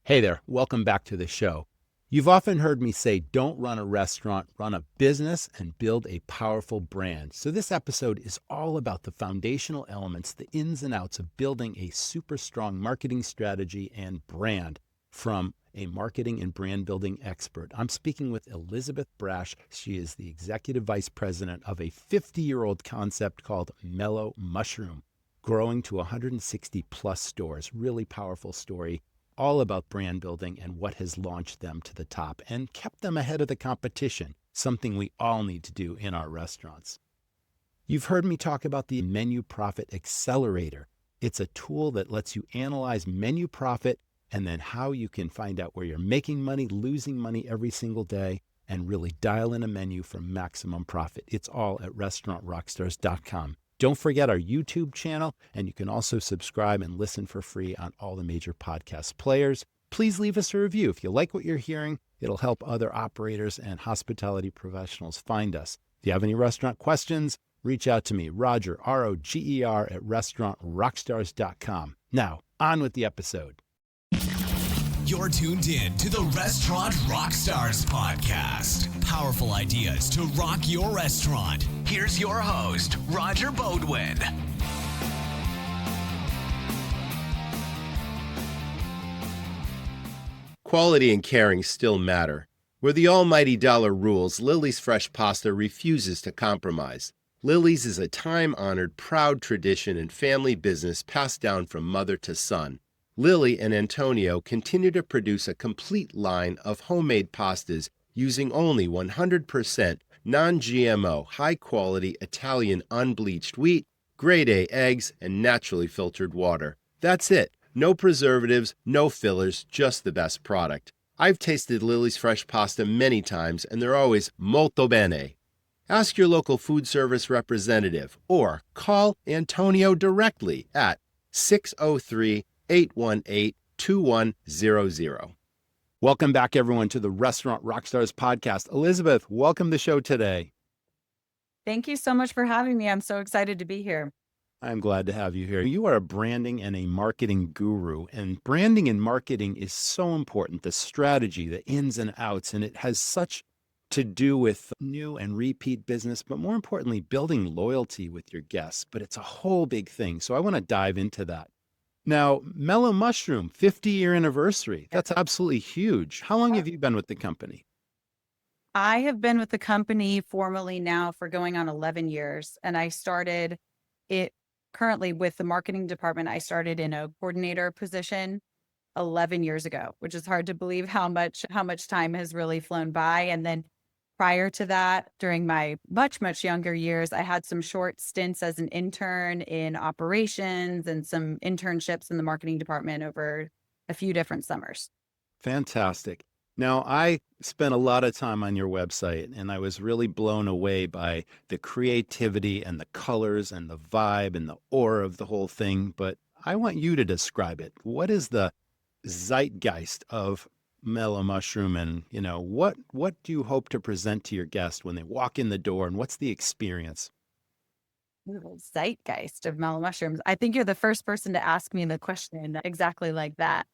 Hey there, welcome back to the show. You've often heard me say, don't run a restaurant, run a business and build a powerful brand. So this episode is all about the foundational elements, the ins and outs of building a super strong marketing strategy and brand from a marketing and brand building expert. I'm speaking with Elizabeth Brasch. She is the executive vice president of a 50-year-old concept called Mellow Mushroom, growing to 160 plus stores. Really powerful story, all about brand building and what has launched them to the top and kept them ahead of the competition, something we all need to do in our restaurants. You've heard me talk about the Menu Profit Accelerator. It's a tool that lets you analyze menu profit and then how you can find out where you're making money, losing money every single day, and really dial in a menu for maximum profit. It's all at restaurantrockstars.com. Don't forget our YouTube channel, and you can also subscribe and listen for free on all the major podcast players. Please leave us a review. If you like what you're hearing, it'll help other operators and hospitality professionals find us. If you have any restaurant questions, reach out to me, Roger, R-O-G-E-R, at restaurantrockstars.com. Now, on with the episode. You're tuned in to the Restaurant Rockstars podcast. Powerful ideas to rock your restaurant. Here's your host, Roger Beaudoin. Quality and caring still matter. Where the almighty dollar rules, Lily's Fresh Pasta refuses to compromise. Lily's is a time-honored, proud tradition and family business passed down from mother to son. Lily and Antonio continue to produce a complete line of homemade pastas using only 100% non-GMO, high-quality Italian unbleached wheat, grade A eggs, and naturally filtered water. That's it. No preservatives, no fillers, just the best product. I've tasted Lily's Fresh Pasta many times, and they're always molto bene. Ask your local food service representative or call Antonio directly at 603-818-2100. Welcome back, everyone, to the Restaurant Rockstars podcast. Elizabeth, welcome to the show today. Thank you so much for having me. I'm so excited to be here. I'm glad to have you here. You are a branding and a marketing guru, and branding and marketing is so important, the strategy, the ins and outs, and it has such to do with new and repeat business, but more importantly, building loyalty with your guests. But it's a whole big thing. So I want to dive into that. Now, Mellow Mushroom, 50-year anniversary. That's absolutely huge. How long have you been with the company? I have been with the company formally now for going on 11 years. And I started it currently with the marketing department. I started in a coordinator position 11 years ago, which is hard to believe how much time has really flown by. And then prior to that, during my much younger years, I had some short stints as an intern in operations and some internships in the marketing department over a few different summers. Fantastic. Now, I spent a lot of time on your website, and I was really blown away by the creativity and the colors and the vibe and the aura of the whole thing. But I want you to describe it. What is the zeitgeist of Mellow Mushroom, and what do you hope to present to your guest when they walk in the door, and what's the experience? Zeitgeist of Mellow Mushrooms. I think you're the first person to ask me the question exactly like that.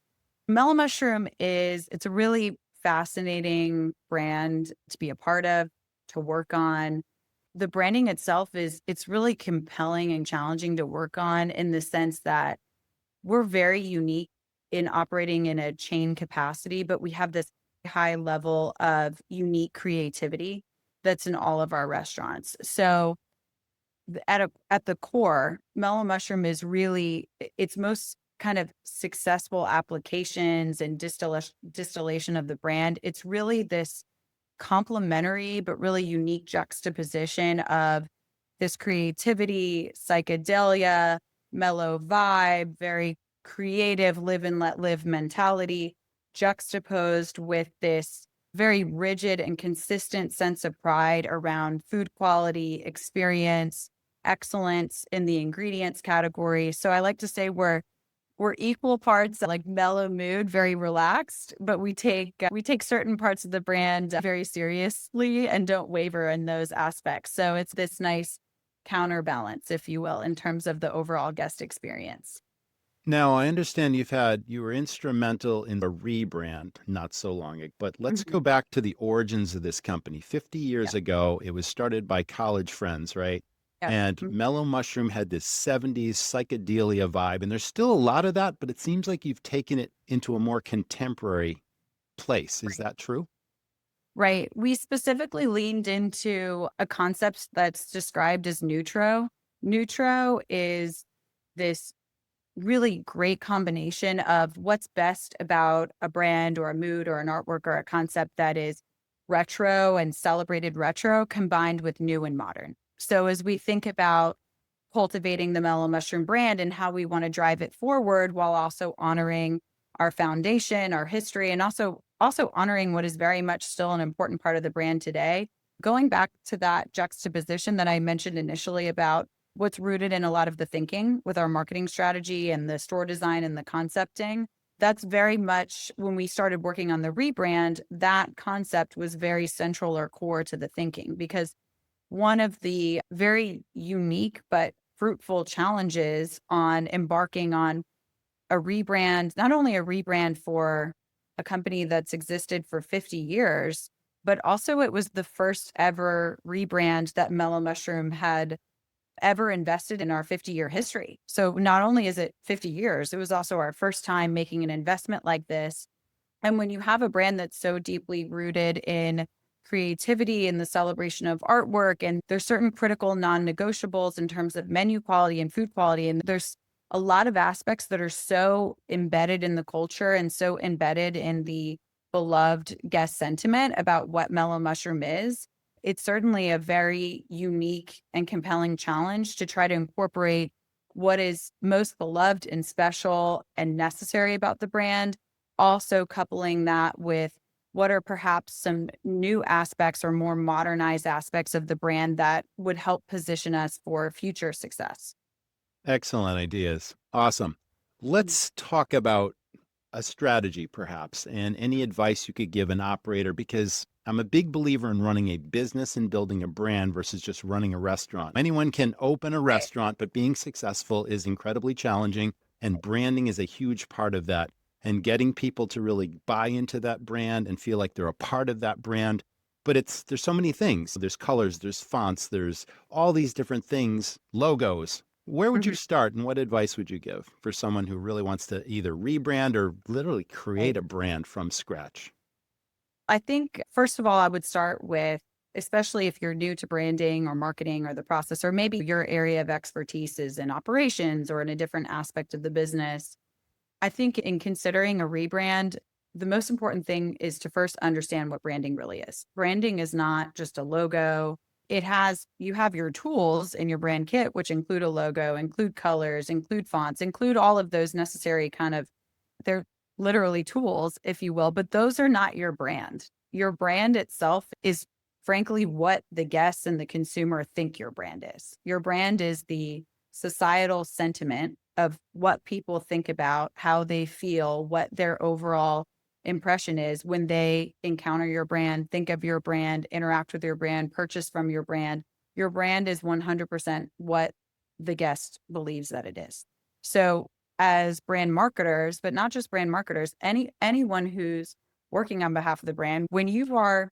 Mellow Mushroom it's a really fascinating brand to be a part of, to work on. The branding itself it's really compelling and challenging to work on in the sense that we're very unique in operating in a chain capacity, but we have this high level of unique creativity that's in all of our restaurants. So at the core, Mellow Mushroom is really its most kind of successful applications and distillation of the brand. It's really this complementary but really unique juxtaposition of this creativity, psychedelia, mellow vibe, very creative live and let live mentality, juxtaposed with this very rigid and consistent sense of pride around food quality, experience, excellence in the ingredients category. So I like to say we're equal parts like mellow mood, very relaxed, but we take certain parts of the brand very seriously and don't waver in those aspects. So it's this nice counterbalance, if you will, in terms of the overall guest experience. Now, I understand you were instrumental in the rebrand not so long ago, but let's Mhm. go back to the origins of this company. 50 Yeah. years ago, it was started by college friends, right? Yep. And Mellow Mushroom had this 70s psychedelia vibe, and there's still a lot of that, but it seems like you've taken it into a more contemporary place. Is Right. that true? Right. We specifically leaned into a concept that's described as neutro. Neutro is this really great combination of what's best about a brand or a mood or an artwork or a concept that is retro and celebrated retro combined with new and modern. So as we think about cultivating the Mellow Mushroom brand and how we want to drive it forward while also honoring our foundation, our history, and also honoring what is very much still an important part of the brand today. Going back to that juxtaposition that I mentioned initially about what's rooted in a lot of the thinking with our marketing strategy and the store design and the concepting, that's very much when we started working on the rebrand, that concept was very central or core to the thinking because one of the very unique but fruitful challenges on embarking on a rebrand, not only a rebrand for a company that's existed for 50 years, but also it was the first ever rebrand that Mellow Mushroom had ever invested in our 50-year history. So not only is it 50 years, it was also our first time making an investment like this. And when you have a brand that's so deeply rooted in creativity and the celebration of artwork, and there's certain critical non-negotiables in terms of menu quality and food quality, and there's a lot of aspects that are so embedded in the culture and so embedded in the beloved guest sentiment about what Mellow Mushroom is. It's certainly a very unique and compelling challenge to try to incorporate what is most beloved and special and necessary about the brand, also coupling that with what are perhaps some new aspects or more modernized aspects of the brand that would help position us for future success. Excellent ideas. Awesome. Let's talk about a strategy, perhaps, and any advice you could give an operator, because I'm a big believer in running a business and building a brand versus just running a restaurant. Anyone can open a Right. restaurant, but being successful is incredibly challenging, and branding is a huge part of that. And getting people to really buy into that brand and feel like they're a part of that brand. But there's so many things. There's colors, there's fonts, there's all these different things, logos. Where would you Mhm. start and what advice would you give for someone who really wants to either rebrand or literally Right. create a brand from scratch? I think, first of all, I would start with, especially if you're new to branding or marketing or the process, or maybe your area of expertise is in operations or in a different aspect of the business. I think in considering a rebrand, the most important thing is to first understand what branding really is. Branding is not just a logo. You have your tools in your brand kit, which include a logo, include colors, include fonts, include all of those necessary they're literally tools, if you will, but those are not your brand. Your brand itself is frankly what the guests and the consumer think your brand is. Your brand is the societal sentiment of what people think about, how they feel, what their overall impression is when they encounter your brand, think of your brand, interact with your brand, purchase from your brand. Your brand is 100% what the guest believes that it is. So as brand marketers, but not just brand marketers, anyone who's working on behalf of the brand, when you are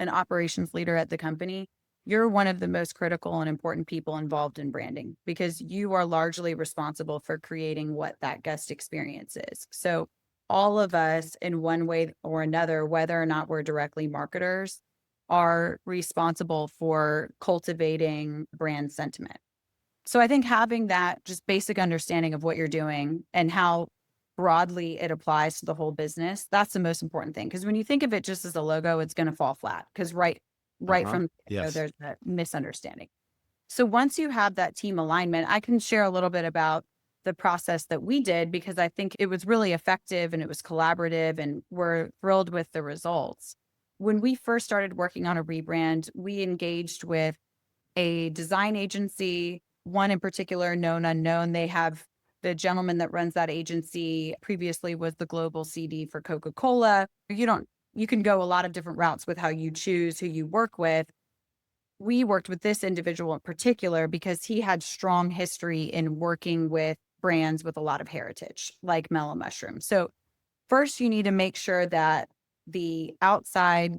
an operations leader at the company, you're one of the most critical and important people involved in branding because you are largely responsible for creating what that guest experience is. So all of us in one way or another, whether or not we're directly marketers, are responsible for cultivating brand sentiment. So I think having that just basic understanding of what you're doing and how broadly it applies to the whole business, that's the most important thing. Because when you think of it just as a logo, it's going to fall flat because right Uh-huh. from Yes. there's a misunderstanding. So once you have that team alignment, I can share a little bit about the process that we did because I think it was really effective and it was collaborative and we're thrilled with the results. When we first started working on a rebrand, we engaged with a design agency, one in particular, Known Unknown. They have the gentleman that runs that agency previously was the global CD for Coca-Cola. You can go a lot of different routes with how you choose who you work with. We worked with this individual in particular because he had strong history in working with brands with a lot of heritage, like Mellow Mushroom. So first, you need to make sure that the outside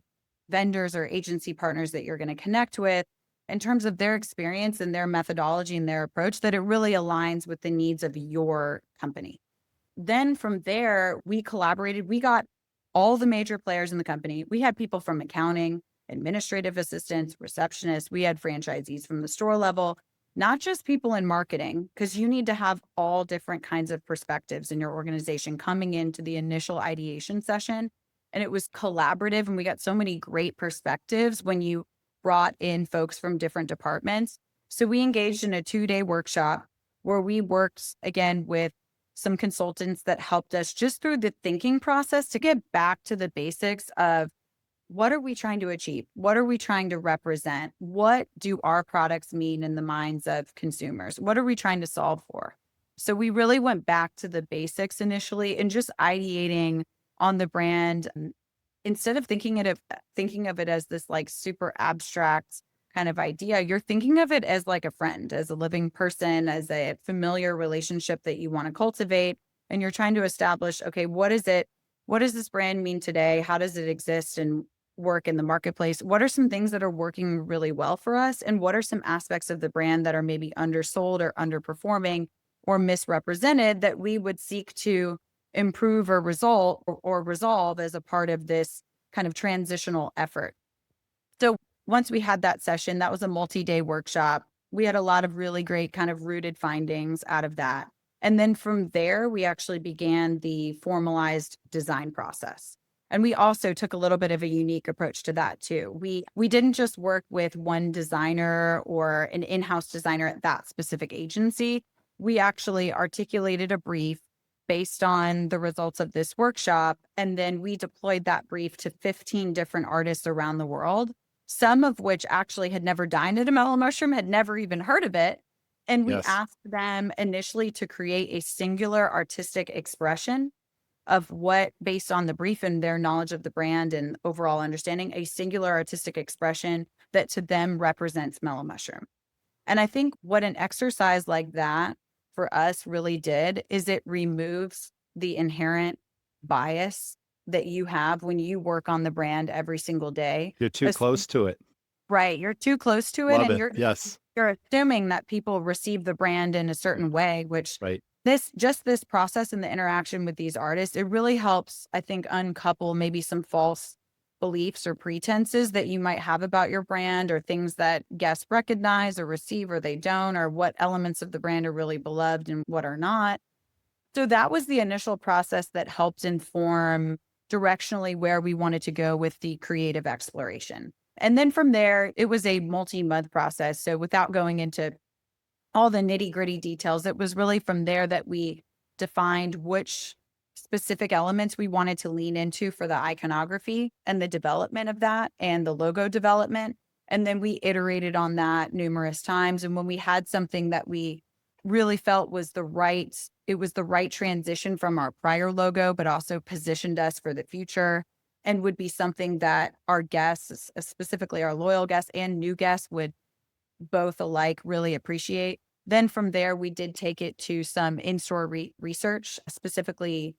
vendors or agency partners that you're going to connect with, in terms of their experience and their methodology and their approach, that it really aligns with the needs of your company. Then from there, we collaborated. We got all the major players in the company. We had people from accounting, administrative assistants, receptionists. We had franchisees from the store level, not just people in marketing, because you need to have all different kinds of perspectives in your organization coming into the initial ideation session. And it was collaborative, and we got so many great perspectives when you brought in folks from different departments. So we engaged in a 2-day workshop where we worked again with some consultants that helped us just through the thinking process to get back to the basics of what are we trying to achieve? What are we trying to represent? What do our products mean in the minds of consumers? What are we trying to solve for? So we really went back to the basics initially and just ideating on the brand instead of thinking of it as this like super abstract kind of idea. You're thinking of it as like a friend, as a living person, as a familiar relationship that you want to cultivate. And you're trying to establish, okay, what is it? What does this brand mean today? How does it exist and work in the marketplace? What are some things that are working really well for us? And what are some aspects of the brand that are maybe undersold or underperforming or misrepresented that we would seek to improve or resolve as a part of this kind of transitional effort? So once we had that session, that was a multi-day workshop. We had a lot of really great kind of rooted findings out of that. And then from there, we actually began the formalized design process. And we also took a little bit of a unique approach to that too. We didn't just work with one designer or an in-house designer at that specific agency. We actually articulated a brief based on the results of this workshop. And then we deployed that brief to 15 different artists around the world, some of which actually had never dined at a Mellow Mushroom, had never even heard of it. And we Yes. asked them initially to create a singular artistic expression of what, based on the brief and their knowledge of the brand and overall understanding, a singular artistic expression that to them represents Mellow Mushroom. And I think what an exercise like that for us really did is it removes the inherent bias that you have when you work on the brand every single day. You're too close to it. Right. You're too close to it. Love And it. Yes. you're assuming that people receive the brand in a certain way, which Right. this process and the interaction with these artists, it really helps, I think, uncouple maybe some false beliefs or pretenses that you might have about your brand, or things that guests recognize or receive or they don't, or what elements of the brand are really beloved and what are not. So that was the initial process that helped inform directionally where we wanted to go with the creative exploration. And then from there, it was a multi-month process. So without going into all the nitty-gritty details, it was really from there that we defined which specific elements we wanted to lean into for the iconography and the development of that and the logo development. And then we iterated on that numerous times. And when we had something that we really felt was the right transition from our prior logo, but also positioned us for the future and would be something that our guests, specifically our loyal guests and new guests, would both alike really appreciate. Then from there, we did take it to some in-store research, specifically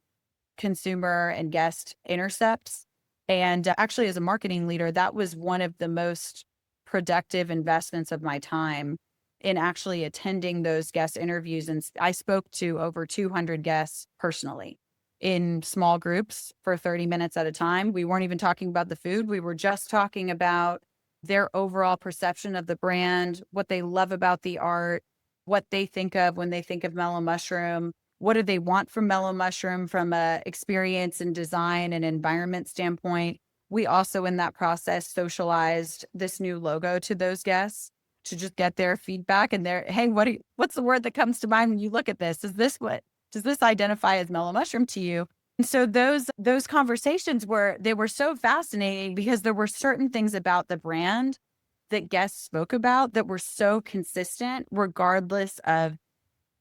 consumer and guest intercepts. And actually, as a marketing leader, that was one of the most productive investments of my time in actually attending those guest interviews. And I spoke to over 200 guests personally in small groups for 30 minutes at a time. We weren't even talking about the food. We were just talking about their overall perception of the brand, what they love about the art, what they think of when they think of Mellow Mushroom, what do they want from Mellow Mushroom from a experience and design and environment standpoint. We also in that process socialized this new logo to those guests to just get their feedback and hey, what's the word that comes to mind when you look at this? Does this identify as Mellow Mushroom to you? And so those conversations were so fascinating because there were certain things about the brand that guests spoke about that were so consistent, regardless of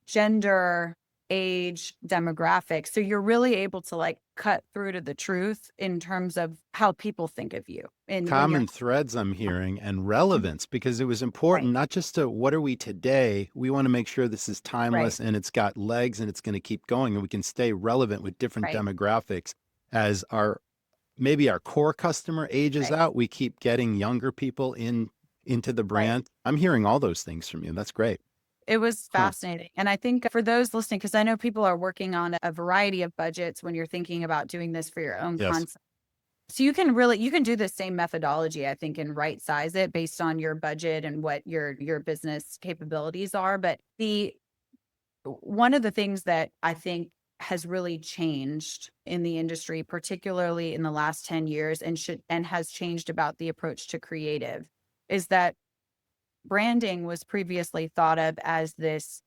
gender, age, demographic. So you're really able to like cut through to the truth in terms of how people think of you. And when you're Common threads I'm hearing and relevance, because it was important right, not just to what are we today, we want to make sure this is right, timeless and it's got legs and it's going to keep going and we can stay relevant with different right, demographics as our maybe our core customer ages right. out, we keep getting younger people into the Right. brand. I'm hearing all those things from you. That's great. It was Huh. fascinating. And I think for those listening, because I know people are working on a variety of budgets when you're thinking about doing this for your own Yes. concept. So you can do the same methodology, I think, and right size it based on your budget and what your business capabilities are. But the one of the things that I think has really changed in the industry, particularly in the last 10 years and has changed about the approach to creative, is that branding was previously thought of as this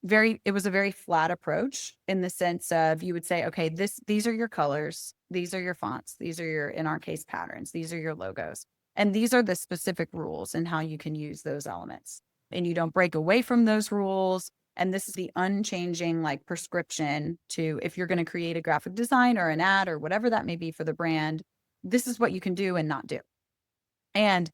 it was a very flat approach in the sense of you would say, okay, these are your colors, these are your fonts, these are your, in our case, patterns, these are your logos. And these are the specific rules and how you can use those elements. And you don't break away from those rules. And this is the unchanging like prescription to if you're going to create a graphic design or an ad or whatever that may be for the brand, this is what you can do and not do. And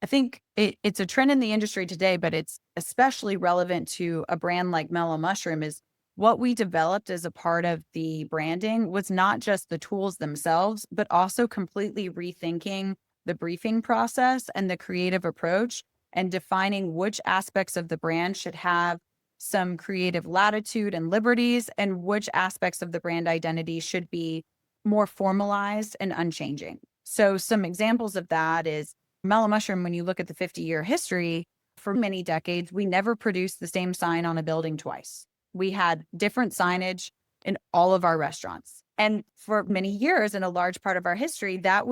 I think it's a trend in the industry today, but it's especially relevant to a brand like Mellow Mushroom is what we developed as a part of the branding was not just the tools themselves, but also completely rethinking the briefing process and the creative approach and defining which aspects of the brand should have some creative latitude and liberties and which aspects of the brand identity should be more formalized and unchanging. So some examples of that is Mellow Mushroom, when you look at the 50-year history, for many decades, we never produced the same sign on a building twice. We had different signage in all of our restaurants. And for many years, in a large part of our history, that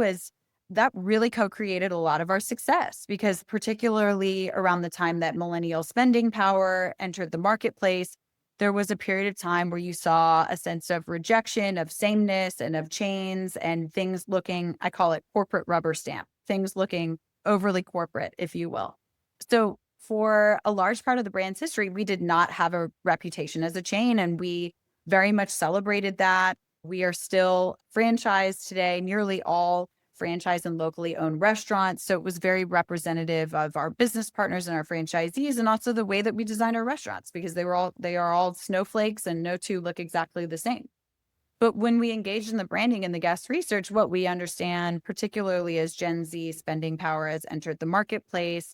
really co-created a lot of our success because particularly around the time that millennial spending power entered the marketplace, there was a period of time where you saw a sense of rejection, of sameness, and of chains and things looking, I call it corporate rubber stamp, things looking overly corporate, if you will. So for a large part of the brand's history, we did not have a reputation as a chain, and we very much celebrated that. We are still franchised today, nearly all franchise and locally owned restaurants. So it was very representative of our business partners and our franchisees, and also the way that we design our restaurants because they are all snowflakes and no two look exactly the same. But when we engage in the branding and the guest research, what we understand, particularly as Gen Z spending power has entered the marketplace,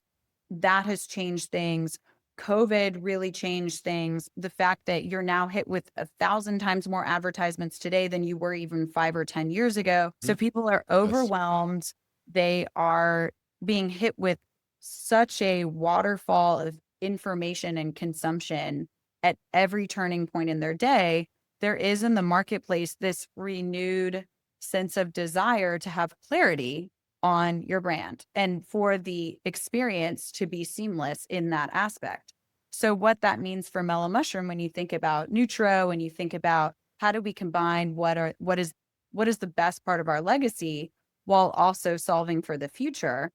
that has changed things. COVID really changed things. The fact that you're now hit with 1,000 times more advertisements today than you were even 5 or 10 years ago. So people are Yes. overwhelmed. They are being hit with such a waterfall of information and consumption at every turning point in their day. There is in the marketplace this renewed sense of desire to have clarity on your brand and for the experience to be seamless in that aspect. So what that means for Mellow Mushroom, when you think about Nutro and you think about how do we combine what is the best part of our legacy while also solving for the future,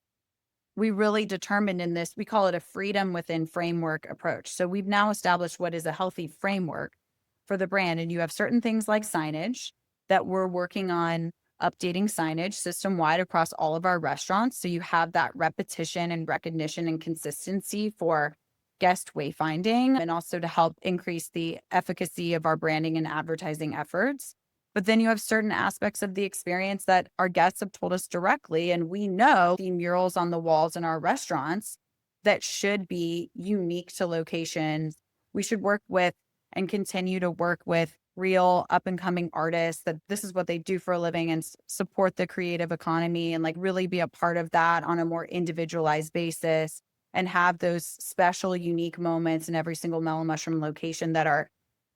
we really determined in this, we call it a freedom within framework approach. So we've now established what is a healthy framework for the brand. And you have certain things like signage that we're working on updating signage system wide across all of our restaurants. So you have that repetition and recognition and consistency for guest wayfinding and also to help increase the efficacy of our branding and advertising efforts. But then you have certain aspects of the experience that our guests have told us directly. And we know the murals on the walls in our restaurants that should be unique to locations. We should work with and continue to work with real up and coming artists that this is what they do for a living and support the creative economy and like really be a part of that on a more individualized basis and have those special, unique moments in every single Mellow Mushroom location that are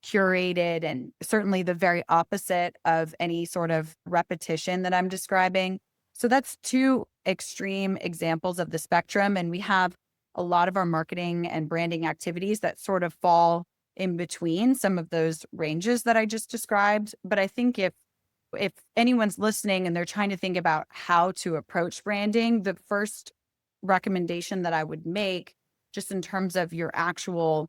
curated and certainly the very opposite of any sort of repetition that I'm describing. So that's two extreme examples of the spectrum. And we have a lot of our marketing and branding activities that sort of fall in between some of those ranges that I just described. But I think if anyone's listening and they're trying to think about how to approach branding, the first recommendation that I would make just in terms of your actual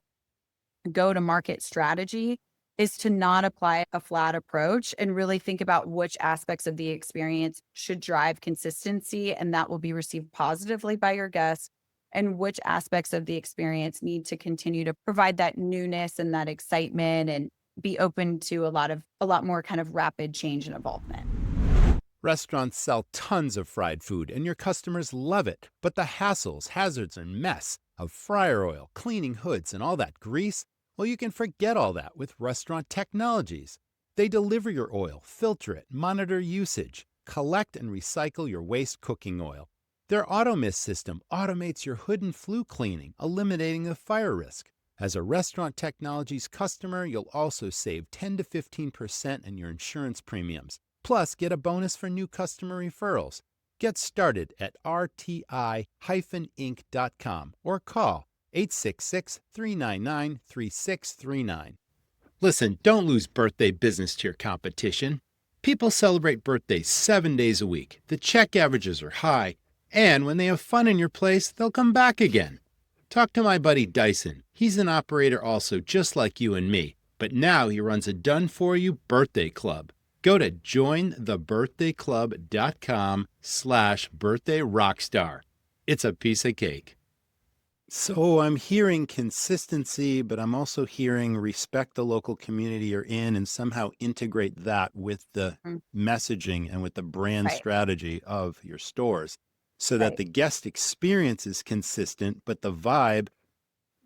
go-to-market strategy is to not apply a flat approach and really think about which aspects of the experience should drive consistency and that will be received positively by your guests, and which aspects of the experience need to continue to provide that newness and that excitement and be open to a lot more kind of rapid change and involvement. Restaurants sell tons of fried food, and your customers love it. But the hassles, hazards, and mess of fryer oil, cleaning hoods, and all that grease, well, you can forget all that with Restaurant Technologies. They deliver your oil, filter it, monitor usage, collect and recycle your waste cooking oil. Their AutoMist system automates your hood and flue cleaning, eliminating the fire risk. As a Restaurant Technologies customer, you'll also save 10 to 15% in your insurance premiums. Plus, get a bonus for new customer referrals. Get started at rti-inc.com or call 866-399-3639. Listen, don't lose birthday business to your competition. People celebrate birthdays 7 days a week. The check averages are high, and when they have fun in your place, they'll come back again. Talk to my buddy Dyson. He's an operator also, just like you and me, but now he runs a done-for-you birthday club. Go to jointhebirthdayclub.com/birthdayrockstar. It's a piece of cake. So I'm hearing consistency, but I'm also hearing respect the local community you're in and somehow integrate that with the messaging and with the brand strategy of your stores so that the guest experience is consistent, but the vibe,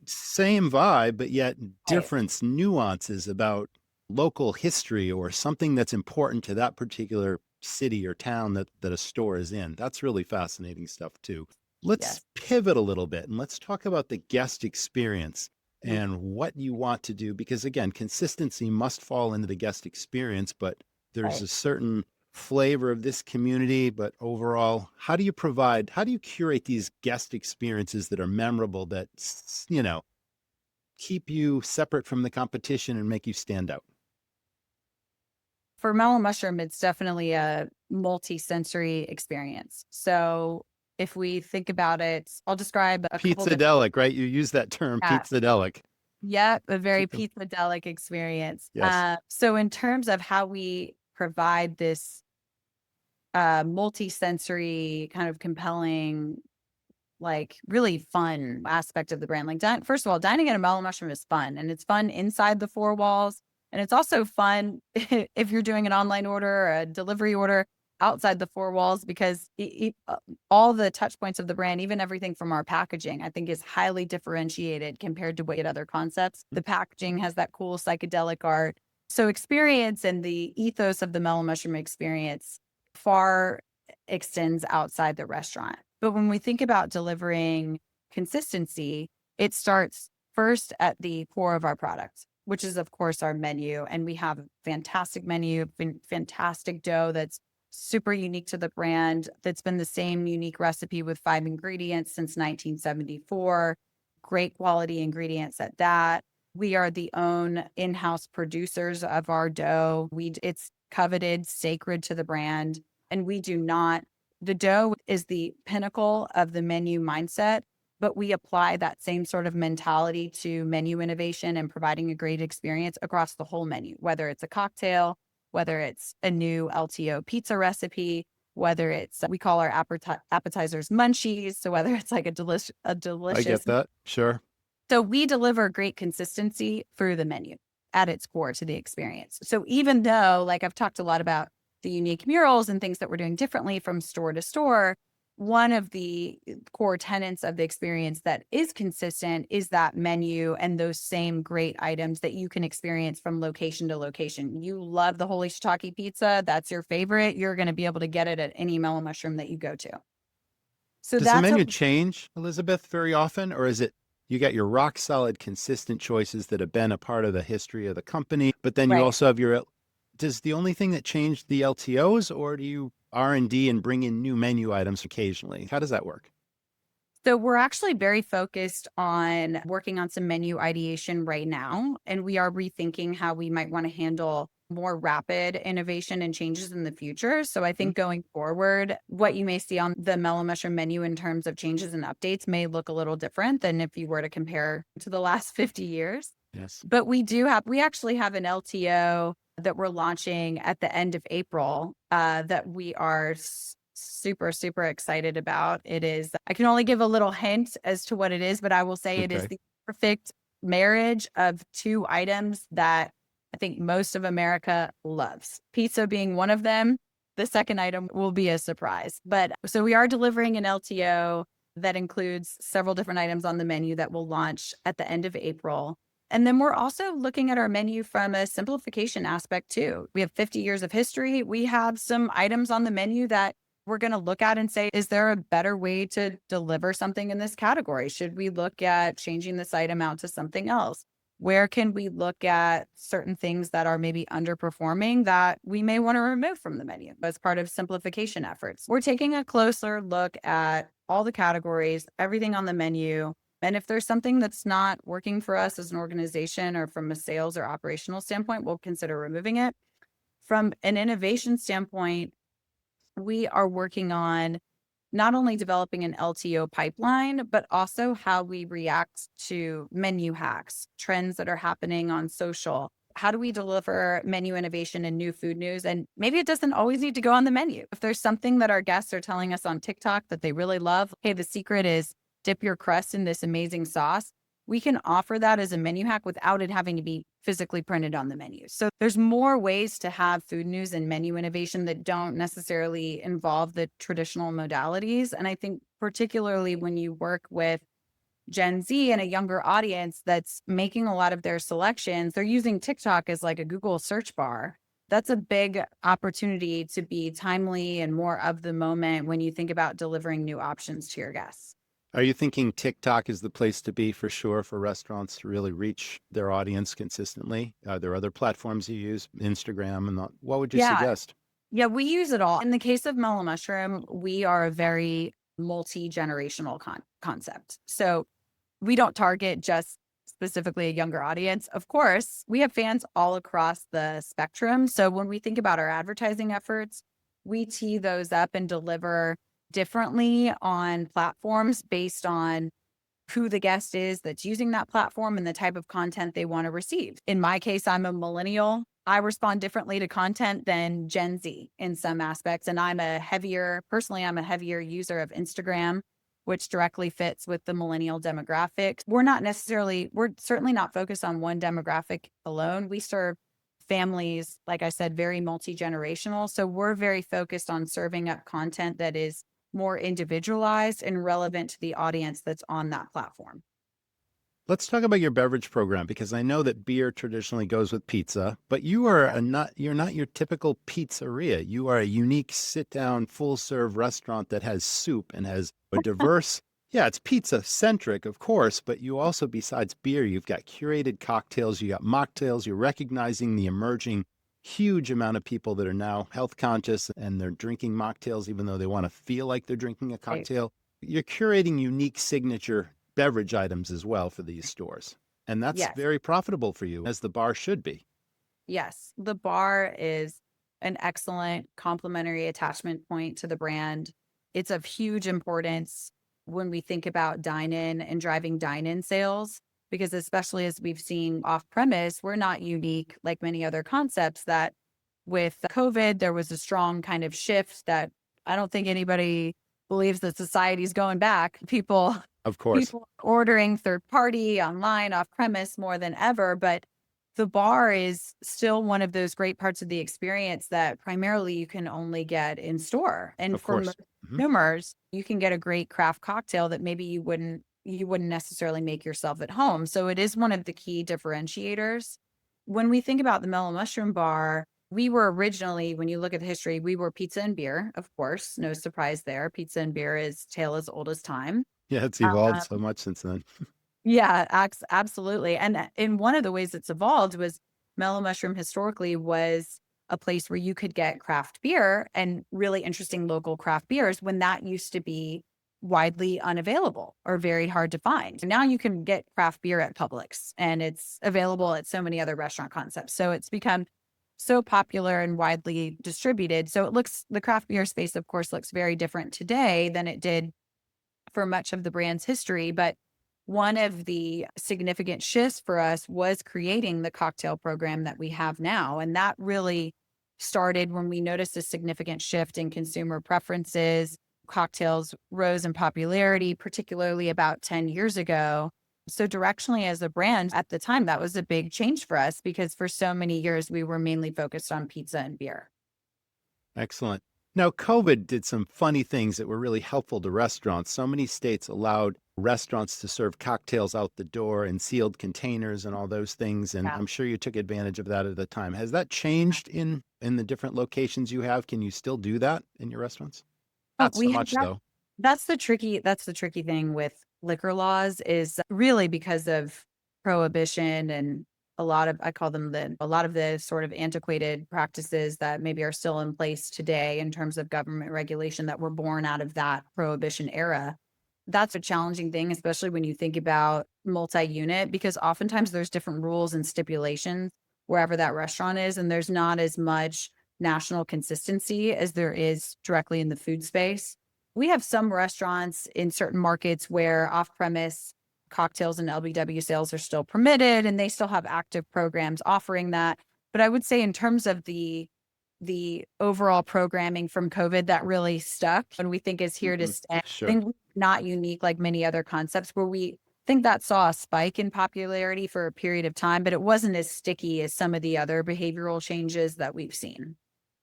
same vibe, but yet difference, nuances about local history or something that's important to that particular city or town that a store is in. That's really fascinating stuff too. Let's pivot a little bit and let's talk about the guest experience and what you want to do, because again, consistency must fall into the guest experience, but there's a certain flavor of this community. But overall, how do you curate these guest experiences that are memorable, that, keep you separate from the competition and make you stand out? For Mellow Mushroom, it's definitely a multi-sensory experience. So if we think about it, I'll describe a couple Pizzadelic, right? You use that term, pizzadelic. Yeah, a very pizzadelic experience. Yes. So in terms of how we provide this multi-sensory kind of compelling, like really fun aspect of the brand, like first of all, dining at a Mellow Mushroom is fun, and it's fun inside the four walls. And it's also fun if you're doing an online order or a delivery order outside the four walls, because all the touch points of the brand, even everything from our packaging, I think is highly differentiated compared to what other concepts. The packaging has that cool psychedelic art. So experience and the ethos of the Mellow Mushroom experience far extends outside the restaurant. But when we think about delivering consistency, it starts first at the core of our product, which is, of course, our menu. And we have a fantastic menu, fantastic dough that's super unique to the brand, that's been the same unique recipe with 5 ingredients since 1974. Great quality ingredients at that. We are the own in-house producers of our dough. It's coveted, sacred to the brand. And the dough is the pinnacle of the menu mindset, but we apply that same sort of mentality to menu innovation and providing a great experience across the whole menu, whether it's a cocktail, whether it's a new LTO pizza recipe, whether it's, we call our appetizers munchies. So whether it's like a delicious. I get that. Sure. So we deliver great consistency through the menu at its core to the experience. So even though, like I've talked a lot about the unique murals and things that we're doing differently from store to store, one of the core tenets of the experience that is consistent is that menu and those same great items that you can experience from location to location. You love the Holy Shiitake pizza. That's your favorite. You're going to be able to get it at any Mellow Mushroom that you go to. So does the menu change, Elizabeth, very often? Or is it, you got your rock solid, consistent choices that have been a part of the history of the company, but then you also have does the only thing that changed the LTOs, or do you R&D and bring in new menu items occasionally? How does that work? So we're actually very focused on working on some menu ideation right now, and we are rethinking how we might want to handle more rapid innovation and changes in the future. So I think going forward, what you may see on the Mellow Mushroom menu in terms of changes and updates may look a little different than if you were to compare to the last 50 years. Yes. But we actually have an LTO that we're launching at the end of April that we are super, super excited about. It is, I can only give a little hint as to what it is, but I will say it is Okay. the perfect marriage of two items that I think most of America loves. Pizza being one of them. The second item will be a surprise. But so we are delivering an LTO that includes several different items on the menu that will launch at the end of April. And then we're also looking at our menu from a simplification aspect too. We have 50 years of history. We have some items on the menu that we're going to look at and say, is there a better way to deliver something in this category? Should we look at changing this item out to something else? Where can we look at certain things that are maybe underperforming that we may want to remove from the menu as part of simplification efforts? We're taking a closer look at all the categories, everything on the menu. And if there's something that's not working for us as an organization or from a sales or operational standpoint, we'll consider removing it. From an innovation standpoint, we are working on not only developing an LTO pipeline, but also how we react to menu hacks, trends that are happening on social. How do we deliver menu innovation and new food news? And maybe it doesn't always need to go on the menu. If there's something that our guests are telling us on TikTok that they really love, hey, the secret is dip your crust in this amazing sauce. We can offer that as a menu hack without it having to be physically printed on the menu. So there's more ways to have food news and menu innovation that don't necessarily involve the traditional modalities. And I think particularly when you work with Gen Z and a younger audience that's making a lot of their selections, they're using TikTok as like a Google search bar. That's a big opportunity to be timely and more of the moment when you think about delivering new options to your guests. Are you thinking TikTok is the place to be for sure for restaurants to really reach their audience consistently? Are there other platforms you use, Instagram and what would you Yeah. suggest? Yeah, we use it all. In the case of Mellow Mushroom, we are a very multi-generational concept. So we don't target just specifically a younger audience. Of course, we have fans all across the spectrum. So when we think about our advertising efforts, we tee those up and deliver differently on platforms based on who the guest is that's using that platform and the type of content they want to receive. In my case, I'm a millennial. I respond differently to content than Gen Z in some aspects. And I'm a heavier user of Instagram, which directly fits with the millennial demographic. We're certainly not focused on one demographic alone. We serve families, like I said, very multi-generational. So we're very focused on serving up content that is more individualized and relevant to the audience that's on that platform. Let's talk about your beverage program, because I know that beer traditionally goes with pizza, but you're not your typical pizzeria. You are a unique sit-down, full-serve restaurant that has soup and has a diverse, yeah, it's pizza-centric, of course, but you also, besides beer, you've got curated cocktails, you got mocktails, you're recognizing the emerging huge amount of people that are now health conscious and they're drinking mocktails even though they want to feel like they're drinking a cocktail. You're curating unique signature beverage items as well for these stores. And that's Yes. very profitable for you, as the bar should be. Yes, the bar is an excellent complementary attachment point to the brand. It's of huge importance when we think about dine-in and driving dine-in sales, because especially as we've seen off-premise, we're not unique like many other concepts that with COVID, there was a strong kind of shift that I don't think anybody believes that society's going back. Of course. People ordering third party, online, off premise more than ever. But the bar is still one of those great parts of the experience that primarily you can only get in store. And Of for course. most Mhm. consumers, you can get a great craft cocktail that maybe you wouldn't necessarily make yourself at home. So it is one of the key differentiators. When we think about the Mellow Mushroom bar, we were originally, when you look at the history, we were pizza and beer, of course, no surprise there. Pizza and beer is tale as old as time. Yeah, it's evolved Um, so much since then. yeah, absolutely. And in one of the ways it's evolved was Mellow Mushroom historically was a place where you could get craft beer and really interesting local craft beers when that used to be widely unavailable or very hard to find. Now you can get craft beer at Publix and it's available at so many other restaurant concepts. So it's become so popular and widely distributed. So the craft beer space, of course, looks very different today than it did for much of the brand's history. But one of the significant shifts for us was creating the cocktail program that we have now. And that really started when we noticed a significant shift in consumer preferences. Cocktails rose in popularity, particularly about 10 years ago. So directionally as a brand at the time, that was a big change for us because for so many years, we were mainly focused on pizza and beer. Excellent. Now, COVID did some funny things that were really helpful to restaurants. So many states allowed restaurants to serve cocktails out the door in sealed containers and all those things. And Yeah. I'm sure you took advantage of that at the time. Has that changed in the different locations you have? Can you still do that in your restaurants? Oh, Not so we have much, though. that's the tricky thing with liquor laws is really because of prohibition and a lot of I call them a lot of the sort of antiquated practices that maybe are still in place today in terms of government regulation that were born out of that prohibition era. That's a challenging thing, especially when you think about multi-unit, because oftentimes there's different rules and stipulations wherever that restaurant is, and there's not as much national consistency as there is directly in the food space. We have some restaurants in certain markets where off-premise cocktails and LBW sales are still permitted and they still have active programs offering that. But I would say in terms of the overall programming from COVID that really stuck and we think is here to stay. I Sure. think not unique like many other concepts where we think that saw a spike in popularity for a period of time, but it wasn't as sticky as some of the other behavioral changes that we've seen.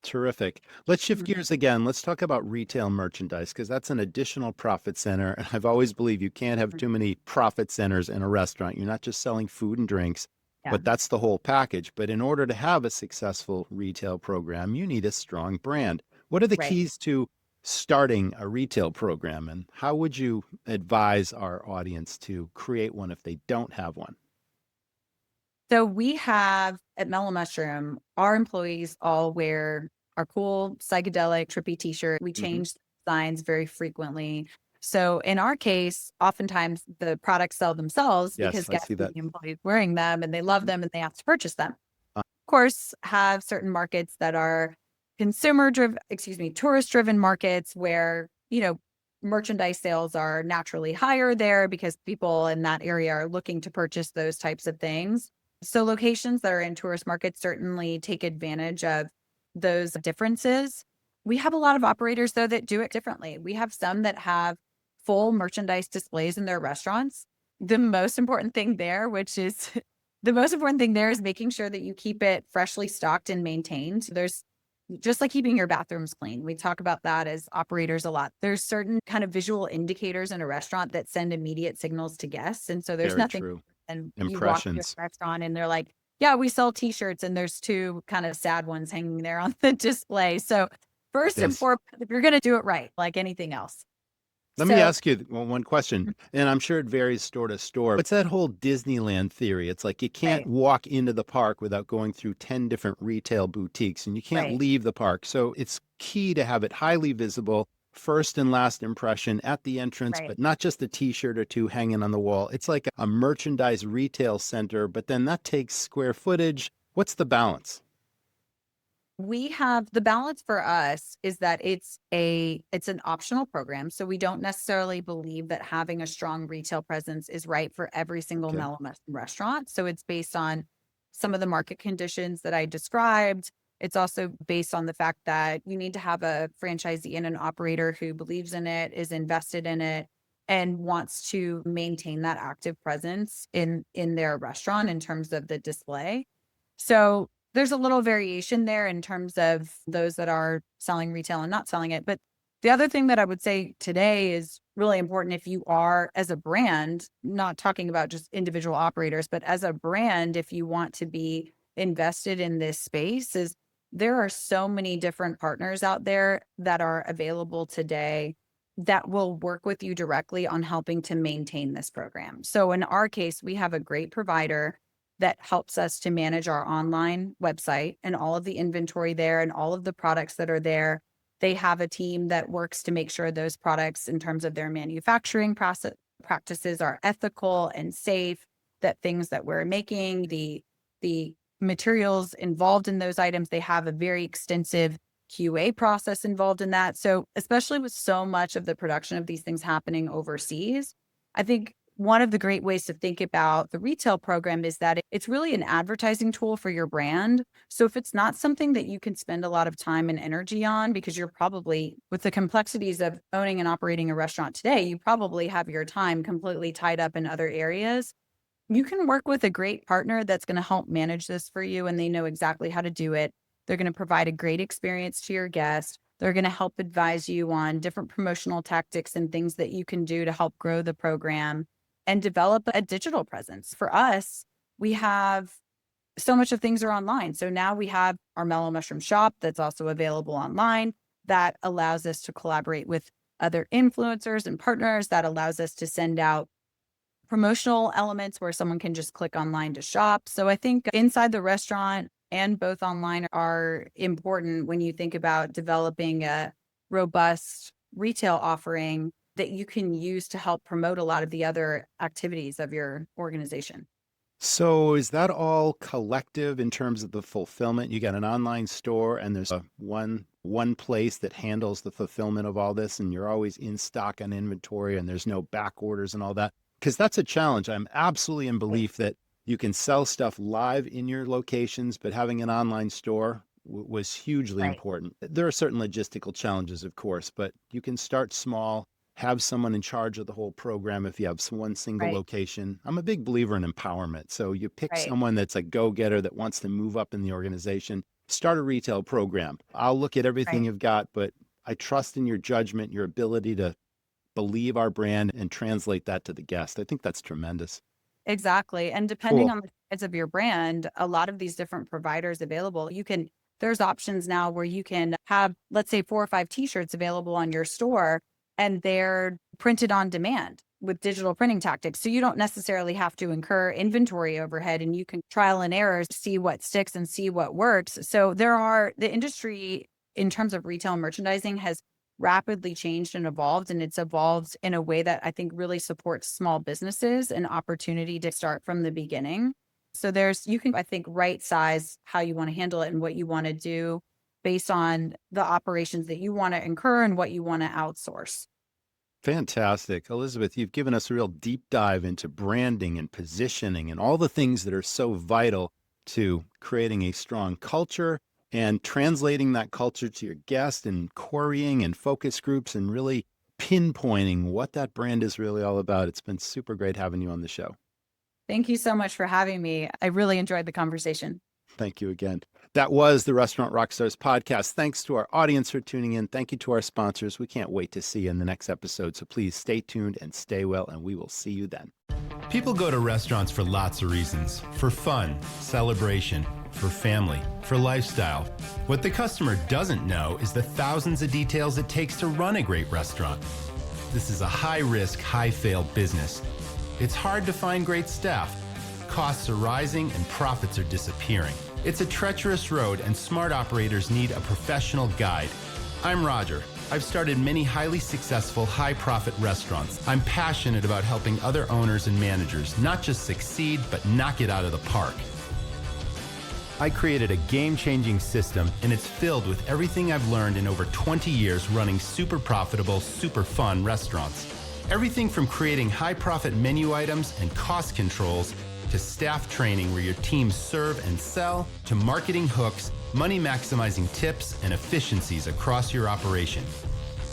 Terrific. Let's shift Mhm. gears again. Let's talk about retail merchandise because that's an additional profit center. And I've always believed you can't have too many profit centers in a restaurant. You're not just selling food and drinks, Yeah, but that's the whole package. But in order to have a successful retail program, you need a strong brand. What are the right. keys to starting a retail program? And how would you advise our audience to create one if they don't have one? So we have at Mellow Mushroom, our employees all wear our cool psychedelic trippy t-shirt. We Hmm. change signs very frequently. So in our case, oftentimes the products sell themselves Yes, because I guests see see that. the employees wearing them and they love them and they ask to purchase them. Uh, Of course, have certain markets that are tourist driven markets where, merchandise sales are naturally higher there because people in that area are looking to purchase those types of things. So locations that are in tourist markets certainly take advantage of those differences. We have a lot of operators though that do it differently. We have some that have full merchandise displays in their restaurants. The most important thing there, which is the most important thing there is making sure that you keep it freshly stocked and maintained. There's just like keeping your bathrooms clean. We talk about that as operators a lot. There's certain kind of visual indicators in a restaurant that send immediate signals to guests. And so there's Very nothing, true. and you walk to Impressions. a restaurant and they're like, yeah, we sell t-shirts and there's two kind of sad ones hanging there on the display. So first and Yes. foremost, if you're going to do it right, like anything else. Let me So ask you one question, and I'm sure it varies store to store. What's that whole Disneyland theory? It's like you can't right, walk into the park without going through 10 different retail boutiques, and you can't right. leave the park. So it's key to have it highly visible, first and last impression at the entrance, Right. but not just a t-shirt or two hanging on the wall. It's like a merchandise retail center, but then that takes square footage. What's the balance? We have the balance for us is that it's an optional program. So we don't necessarily believe that having a strong retail presence is right for every single Okay. Mellow Mushroom restaurant. So it's based on some of the market conditions that I described. It's also based on the fact that you need to have a franchisee and an operator who believes in it, is invested in it, and wants to maintain that active presence in their restaurant in terms of the display. So there's a little variation there in terms of those that are selling retail and not selling it. But the other thing that I would say today is really important if you are, as a brand, not talking about just individual operators, but as a brand, if you want to be invested in this space, is there are so many different partners out there that are available today that will work with you directly on helping to maintain this program. So in our case, we have a great provider that helps us to manage our online website and all of the inventory there and all of the products that are there. They have a team that works to make sure those products, in terms of their manufacturing process practices, are ethical and safe, that things that we're making, the materials involved in those items, they have a very extensive QA process involved in that. So especially with so much of the production of these things happening overseas, I think one of the great ways to think about the retail program is that it's really an advertising tool for your brand. So if it's not something that you can spend a lot of time and energy on, because you're probably, with the complexities of owning and operating a restaurant today, you probably have your time completely tied up in other areas. You can work with a great partner that's going to help manage this for you, and they know exactly how to do it. They're going to provide a great experience to your guest. They're going to help advise you on different promotional tactics and things that you can do to help grow the program and develop a digital presence. For us, we have so much of things are online. So now we have our Mellow Mushroom shop that's also available online that allows us to collaborate with other influencers and partners, that allows us to send out promotional elements where someone can just click online to shop. So I think inside the restaurant and both online are important when you think about developing a robust retail offering that you can use to help promote a lot of the other activities of your organization. So is that all collective in terms of the fulfillment? You got an online store and there's one place that handles the fulfillment of all this, and you're always in stock on inventory and there's no back orders and all that. Because that's a challenge. I'm absolutely in belief that you can sell stuff live in your locations, but having an online store was hugely important. There are certain logistical challenges, of course, but you can start small, have someone in charge of the whole program if you have one single location. I'm a big believer in empowerment. So you pick someone that's a go-getter that wants to move up in the organization, start a retail program. I'll look at everything you've got, but I trust in your judgment, your ability to believe our brand and translate that to the guest. I think that's tremendous. Exactly. And depending on the size of your brand, a lot of these different providers available, there's options now where you can have, let's say, 4 or 5 t-shirts available on your store, and they're printed on demand with digital printing tactics. So you don't necessarily have to incur inventory overhead, and you can trial and error, see what sticks and see what works. So the industry in terms of retail merchandising has rapidly changed and evolved, and it's evolved in a way that I think really supports small businesses and opportunity to start from the beginning. So you can, I think, right size how you want to handle it and what you want to do based on the operations that you want to incur and what you want to outsource. Fantastic. Elizabeth, you've given us a real deep dive into branding and positioning and all the things that are so vital to creating a strong culture and translating that culture to your guest and querying and focus groups and really pinpointing what that brand is really all about. It's been super great having you on the show. Thank you so much for having me. I really enjoyed the conversation. Thank you again. That was the Restaurant Rockstars podcast. Thanks to our audience for tuning in. Thank you to our sponsors. We can't wait to see you in the next episode. So please stay tuned and stay well, and we will see you then. People go to restaurants for lots of reasons. For fun, celebration, for family, for lifestyle. What the customer doesn't know is the thousands of details it takes to run a great restaurant. This is a high-risk, high-fail business. It's hard to find great staff. Costs are rising and profits are disappearing. It's a treacherous road, and smart operators need a professional guide. I'm Roger. I've started many highly successful, high-profit restaurants. I'm passionate about helping other owners and managers not just succeed, but knock it out of the park. I created a game-changing system, and it's filled with everything I've learned in over 20 years running super profitable, super fun restaurants. Everything from creating high-profit menu items and cost controls to staff training where your teams serve and sell, to marketing hooks, money-maximizing tips, and efficiencies across your operation.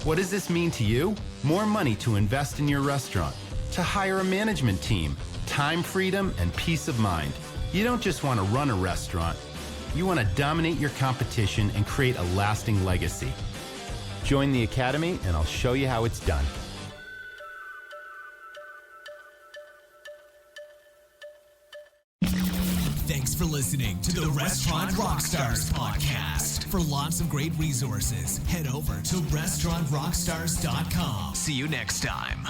What does this mean to you? More money to invest in your restaurant, to hire a management team, time freedom, and peace of mind. You don't just want to run a restaurant, you want to dominate your competition and create a lasting legacy. Join the Academy and I'll show you how it's done. Thanks for listening to the Restaurant Rockstars podcast. For lots of great resources, head over to restaurantrockstars.com. See you next time.